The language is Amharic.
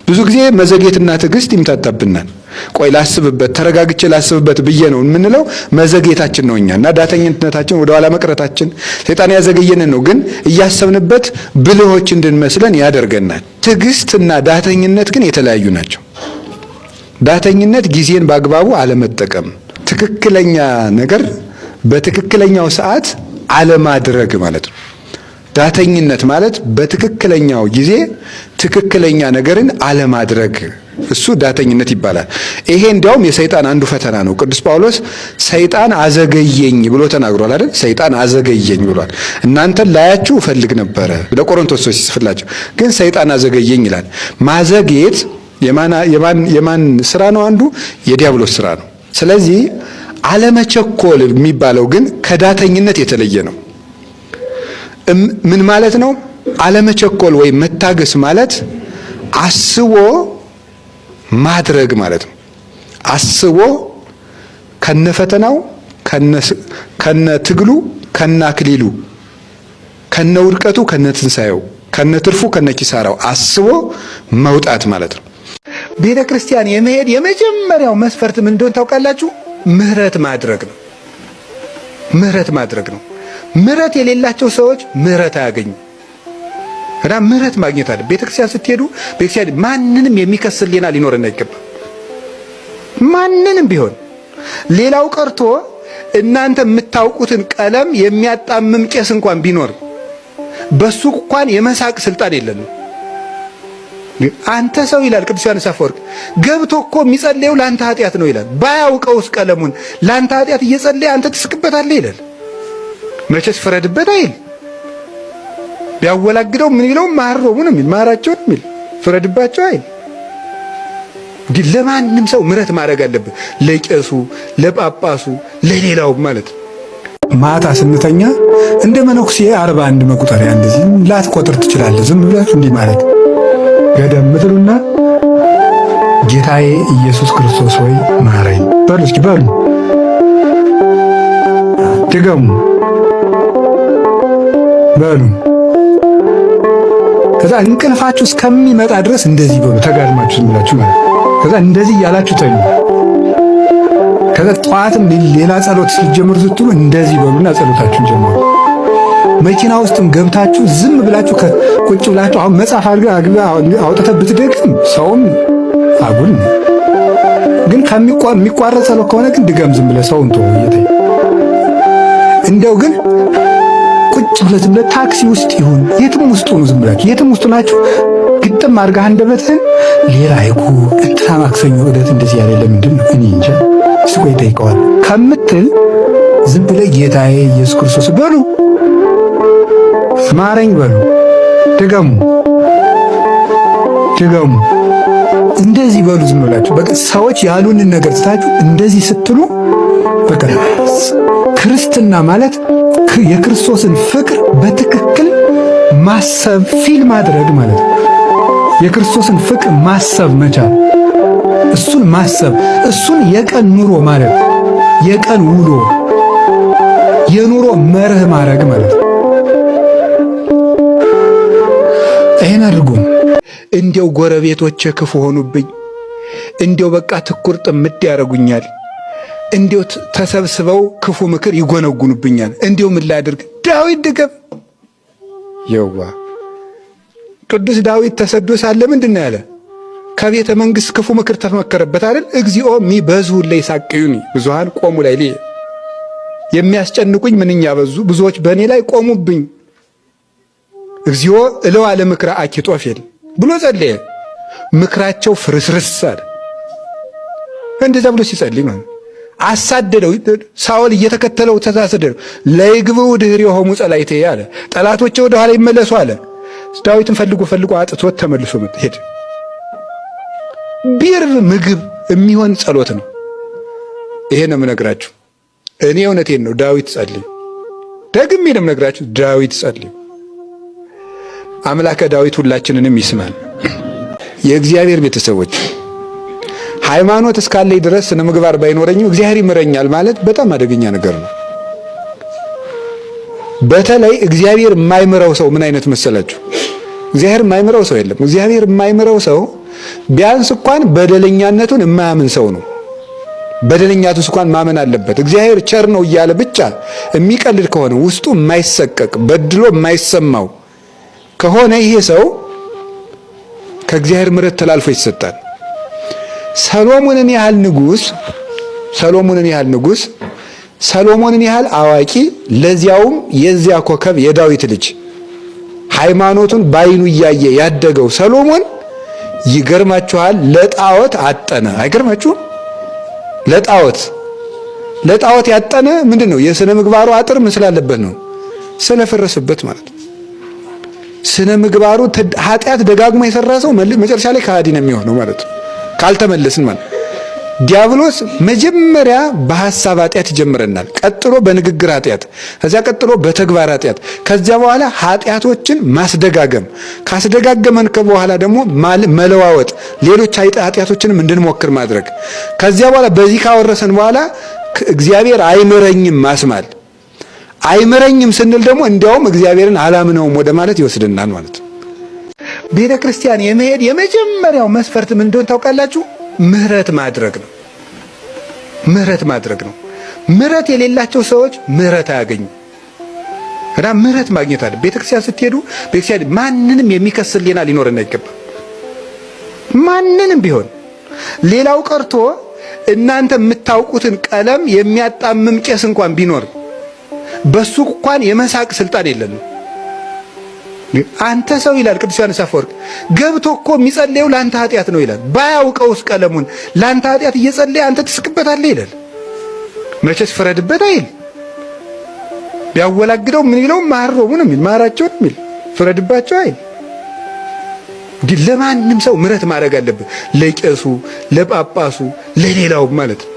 ብዙ ጊዜ መዘግየትና ትዕግስት ይምታታብናል። ቆይ ላስብበት፣ ተረጋግቼ ላስብበት ብዬ ነው የምንለው። መዘግየታችን ነው እኛና ዳተኝነታችን፣ ወደ ኋላ መቅረታችን ሰይጣን ያዘገየንን ነው። ግን እያሰብንበት ብልሆች እንድንመስለን ያደርገናል። ትዕግስትና ዳተኝነት ግን የተለያዩ ናቸው። ዳተኝነት ጊዜን በአግባቡ አለመጠቀም፣ ትክክለኛ ነገር በትክክለኛው ሰዓት አለማድረግ ማለት ነው። ዳተኝነት ማለት በትክክለኛው ጊዜ ትክክለኛ ነገርን አለማድረግ፣ እሱ ዳተኝነት ይባላል። ይሄ እንዲያውም የሰይጣን አንዱ ፈተና ነው። ቅዱስ ጳውሎስ ሰይጣን አዘገየኝ ብሎ ተናግሯል አይደል? ሰይጣን አዘገየኝ ብሏል። እናንተን ላያችሁ እፈልግ ነበረ ለቆሮንቶስ ሰዎች ሲጽፍላቸው፣ ግን ሰይጣን አዘገየኝ ይላል። ማዘግየት የማን ስራ ነው? አንዱ የዲያብሎስ ስራ ነው። ስለዚህ አለመቸኮል የሚባለው ግን ከዳተኝነት የተለየ ነው። ምን ማለት ነው? አለመቸኮል ወይም መታገስ ማለት አስቦ ማድረግ ማለት ነው። አስቦ ከነፈተናው ከነትግሉ ከነአክሊሉ ከነውድቀቱ ከነትንሳኤው ከነትርፉ ከነኪሳራው አስቦ መውጣት ማለት ነው። ቤተ ክርስቲያን የመሄድ የመጀመሪያው መስፈርት ምን እንደሆነ ታውቃላችሁ? ምህረት ማድረግ ነው። ምህረት ማድረግ ነው። ምህረት የሌላቸው ሰዎች ምህረት አያገኙ እና ምህረት ማግኘት አለ። ቤተክርስቲያን ስትሄዱ ቤተክርስቲያን ማንንም የሚከስ ሕሊና ሊኖረን አይገባም። ማንንም ቢሆን ሌላው ቀርቶ እናንተ የምታውቁትን ቀለም የሚያጣምም ቄስ እንኳን ቢኖር በሱ እንኳን የመሳቅ ስልጣን የለንም። አንተ ሰው ይላል ቅዱስ ዮሐንስ አፈወርቅ፣ ገብቶ እኮ የሚጸልየው ለአንተ ኃጢአት ነው ይላል። ባያውቀውስ ቀለሙን ለአንተ ኃጢአት እየጸለየ አንተ ትስቅበታለህ ይላል። መቼስ ፍረድበት አይል። ቢያወላግደው ምን ይለው ማረው ነው የሚል ማራቸው ነው የሚል ፍረድባቸው አይል። ግን ለማንም ሰው ምሕረት ማድረግ አለበት፣ ለቄሱ፣ ለጳጳሱ፣ ለሌላው ማለት ነው። ማታ ስንተኛ እንደ መነኩሴ 41 መቁጠሪያ እንደዚህ ላትቆጥር ትችላለህ። ዝም ብለህ እንዲህ ማለት ገደም ምትሉና ጌታዬ ኢየሱስ ክርስቶስ ሆይ ማረኝ በሉ። እስኪ በሉ ድገሙ በሉ። ከዛ እንቅልፋችሁ እስከሚመጣ ድረስ እንደዚህ በሉ፣ ተጋድማችሁ ዝም ብላችሁ ማለት። ከዛ እንደዚህ እያላችሁ ተኙ። ከዛ ጠዋትም ሌላ ጸሎት ሲጀምሩ ስትሉ እንደዚህ በሉና ጸሎታችሁን ጀምሩ። መኪና ውስጥም ገብታችሁ ዝም ብላችሁ ቁጭ ብላችሁ አሁን መጽሐፍ አውጥተህ ብትደግም ሰውም አጉል ነው። ግን የሚቋረጥ ጸሎት ከሆነ ግን ድገም ዝም ብለህ ሰውን ተው እየተይ እንደው ግን ቁጭ ብለህ ዝም ብለህ ታክሲ ውስጥ ይሁን የትም ውስጥ ሁኑ፣ ዝም ብላችሁ የትም ውስጥ ናችሁ ግጥም አድርገህ አንደበትህን ሌላ አይኩ እንትና ማክሰኞ ዕለት እንደዚህ ያለ ለምንድን ነው እኔ እንጃ እስኪ ቆይ ጠይቀዋል ከምትል ዝም ብለህ ጌታዬ ኢየሱስ ክርስቶስ በሉ፣ ማረኝ በሉ፣ ድገሙ ድገሙ፣ እንደዚህ በሉ ዝም ብላችሁ። በቃ ሰዎች ያሉንን ነገር ትታችሁ እንደዚህ ስትሉ በቃ ክርስትና ማለት የክርስቶስን ፍቅር በትክክል ማሰብ ፊል ማድረግ ማለት ነው። የክርስቶስን ፍቅር ማሰብ መቻል፣ እሱን ማሰብ፣ እሱን የቀን ኑሮ ማለት የቀን ውሎ የኑሮ መርህ ማድረግ ማለት ነው። ይሄን አድርጉ። እንዲያው ጎረቤቶቼ ክፉ ሆኑብኝ፣ እንዲያው በቃ ትኩር ጥምድ ያደርጉኛል፣ እንዲያው ተሰብስበው ክፉ ምክር ይጎነጉኑብኛል፣ እንዲያው ምን ላድርግ? ዳዊት ድገም። የዋ ቅዱስ ዳዊት ተሰዶ ሳለ ምንድን ነው ያለ? ከቤተ መንግሥት ክፉ ምክር ተመከረበት አይደል? እግዚኦ ሚበዙ ለይሳቅዩኒ ብዙሃን ቆሙ ላይ የሚያስጨንቁኝ ምንኛ በዙ፣ ብዙዎች በእኔ ላይ ቆሙብኝ። እግዚኦ እለው አለ ምክረ አኪጦፌል ብሎ ጸለየ። ምክራቸው ፍርስርስ አለ። እንደዛ ብሎ ሲጸልይ ማለት አሳደደው። ሳኦል እየተከተለው ተሳሰደው። ለይግብው ድኅሬሆሙ ጸላእቴ አለ። ጠላቶቼ ወደ ኋላ ይመለሱ አለ። ዳዊትን ፈልጎ አጥቶት ተመልሶ ሄደ። ቢርብ ምግብ የሚሆን ጸሎት ነው። ይሄ ነው የምነግራችሁ። እኔ እውነቴን ነው። ዳዊት ጸልይ። ደግሜ ነው የምነግራችሁ። ዳዊት ጸልይ። አምላከ ዳዊት ሁላችንንም ይስማል። የእግዚአብሔር ቤተሰቦች ሃይማኖት እስካለኝ ድረስ ስነ ምግባር ባይኖረኝም እግዚአብሔር ይምረኛል ማለት በጣም አደገኛ ነገር ነው። በተለይ እግዚአብሔር የማይምረው ሰው ምን አይነት መሰላችሁ? እግዚአብሔር የማይምረው ሰው የለም። እግዚአብሔር የማይምረው ሰው ቢያንስ እንኳን በደለኛነቱን የማያምን ሰው ነው። በደለኛቱ እንኳን ማመን አለበት። እግዚአብሔር ቸር ነው እያለ ብቻ የሚቀልድ ከሆነ ውስጡ የማይሰቀቅ በድሎ የማይሰማው ከሆነ ይሄ ሰው ከእግዚአብሔር ምሕረት ተላልፎ ይሰጣል። ሰሎሞንን ያህል አዋቂ ለዚያውም የዚያ ኮከብ የዳዊት ልጅ ሃይማኖቱን ባይኑ እያየ ያደገው ሰሎሞን ይገርማችኋል፣ ለጣዖት አጠነ። አይገርማችሁም? ለጣዖት ያጠነ ምንድነው? የሥነ ምግባሩ አጥር ምን ስላለበት ነው? ስለፈረሰበት ማለት ነው። ስነ ምግባሩ ኃጢአት ደጋግሞ የሰራ ሰው መጨረሻ ላይ ከሃዲ ነው የሚሆነው ማለት ነው። ካልተመለስን ማለት ዲያብሎስ መጀመሪያ በሐሳብ ኃጢአት ይጀምረናል። ቀጥሎ በንግግር ኃጢአት፣ ከዚያ ቀጥሎ በተግባር ኃጢአት፣ ከዚያ በኋላ ኃጢአቶችን ማስደጋገም፣ ካስደጋገመን በኋላ ደግሞ መለዋወጥ፣ ሌሎች ኃጢአቶችንም እንድንሞክር ማድረግ። ከዚያ በኋላ በዚህ ካወረሰን በኋላ እግዚአብሔር አይምረኝም ማስማል። አይምረኝም ስንል ደግሞ እንዲያውም እግዚአብሔርን አላምነውም ወደ ማለት ይወስድናል ማለት ነው። ቤተ ክርስቲያን የመሄድ የመጀመሪያው መስፈርት ምን እንደሆነ ታውቃላችሁ? ምህረት ማድረግ ነው። ምህረት የሌላቸው ሰዎች ምህረት አያገኙም። እና ምህረት ማግኘት አለ። ቤተ ክርስቲያን ስትሄዱ ቤተክርስቲያን ማንንም የሚከስ ሕሊና ሊኖረን አይገባም። ማንንም ቢሆን ሌላው ቀርቶ እናንተ የምታውቁትን ቀለም የሚያጣምም ቄስ እንኳን ቢኖር በሱ እንኳን የመሳቅ ስልጣን የለንም። አንተ ሰው ይላል ቅዱስ ዮሐንስ አፈወርቅ ገብቶ እኮ የሚጸልየው ለአንተ ኃጢአት ነው ይላል። ባያውቀውስ ቀለሙን ለአንተ ኃጢአት እየጸለየ አንተ ትስቅበታለህ ይላል። መቼስ ፍረድበት አይል። ቢያወላግደው ምን ይለው ማረው ነው የሚል ማራቸው ነው የሚል ፍረድባቸው አይል። ግን ለማንም ሰው ምሕረት ማድረግ አለብህ። ለቄሱ፣ ለጳጳሱ፣ ለሌላው ማለት ነው።